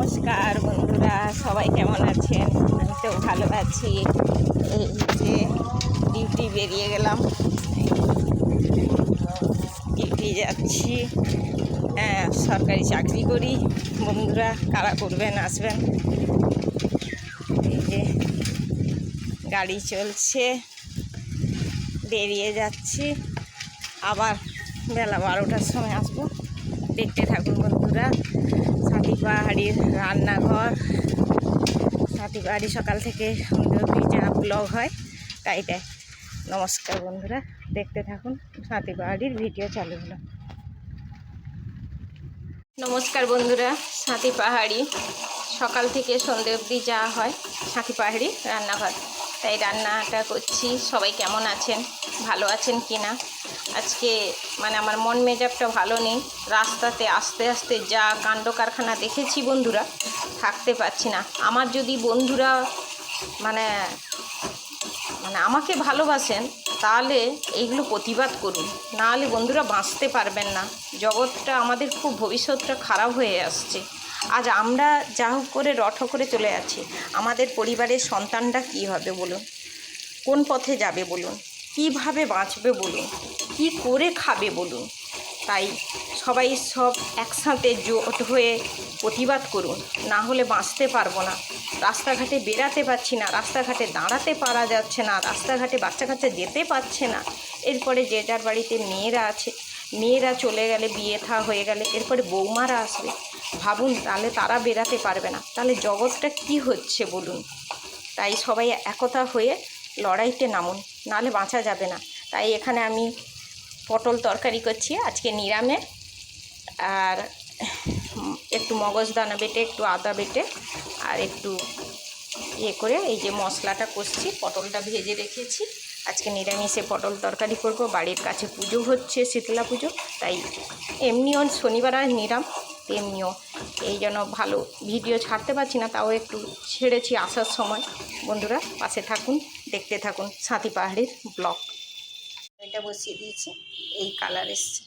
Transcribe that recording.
নমস্কার বন্ধুরা, সবাই কেমন আছেন? আমি তো ভালো আছি। এই যে ডিউটি বেরিয়ে গেলাম, ডিউটি যাচ্ছি। সরকারি চাকরি করি। বন্ধুরা কারা করবেন আসবেন। এই যে গাড়ি চলছে, বেরিয়ে যাচ্ছি। আবার বেলা 12টার সময় আসবো। দেখতে থাকুন বন্ধুরা। সাথী পাহাড়ির রান্নাঘর, সাথী পাহাড়ি সকাল থেকে সন্ধ্যা অবধি যা ব্লগ হয় তাই দেয়। নমস্কার বন্ধুরা, দেখতে থাকুন। সাথী পাহাড়ির ভিডিও চালু হলো। নমস্কার বন্ধুরা, সাথী পাহাড়ি সকাল থেকে সন্ধ্যে অবধি যা হয় সাথী পাহাড়ি রান্নাঘর, তাই রান্নাটা করছি। সবাই কেমন আছেন, ভালো আছেন কি না? আজকে আমার মন মেজাজটা ভালো নেই। রাস্তাতে আস্তে আস্তে যা কাণ্ড কারখানা দেখেছি বন্ধুরা, থাকতে পারছি না। আমার যদি বন্ধুরা মানে আমাকে ভালোবাসেন তাহলে এইগুলো প্রতিবাদ করুন, নাহলে বন্ধুরা বাঁচতে পারবেন না। জগৎটা আমাদের খুব ভবিষ্যৎটা খারাপ হয়ে আসছে। আজ আমরা যা হোক করে রঠ করে চলে যাচ্ছি, আমাদের পরিবারের সন্তানরা কী হবে বলুন? কোন পথে যাবে বলুন? কিভাবে বাঁচবে বলুন? কি করে খাবে বলুন? তাই সবাই সব একসাথে জোট হয়ে প্রতিবাদ করুন, না হলে বাঁচতে পারবো না। রাস্তাঘাটে বেরাতে পারছি না, রাস্তাঘাটে দাঁড়াতে পারা যাচ্ছে না, রাস্তাঘাটে বাচ্চা কাচ্চা যেতে পারছে না। এরপরে যে যার বাড়িতে মেয়েরা আছে, মেয়েরা চলে গেলে, বিয়ে থা হয়ে গেলে এরপরে বৌমারা আসবে। ভাবুন, তাহলে তারা বেরাতে পারবে না, তাহলে জগৎটা কি হচ্ছে বলুন? তাই সবাই একতা হয়ে লড়াইতে নামুন, নাহলে বাঁচা যাবে না। তাই এখানে আমি পটল তরকারি করছি আজকে নিরামে, আর একটু মগজদানা বেটে, একটু আদা বেটে, আর একটু করে এই যে মশলাটা কষছি। পটলটা ভেজে রেখেছি। আজকে নিরামিষে পটল তরকারি করব। বাড়ির কাছে পুজো হচ্ছে, শীতলা পুজো, তাই এমনিও শনিবার আর নিরাম, তেমনিও এই জন্য ভালো ভিডিও ছাড়তে পারছি না, তাও একটু ছেড়েছি আসার সময়। বন্ধুরা পাশে থাকুন, দেখতে থাকুন সাথী পাহাড়ির ব্লগ। এটা বসিয়ে দিয়েছি, এই কালার এসছে।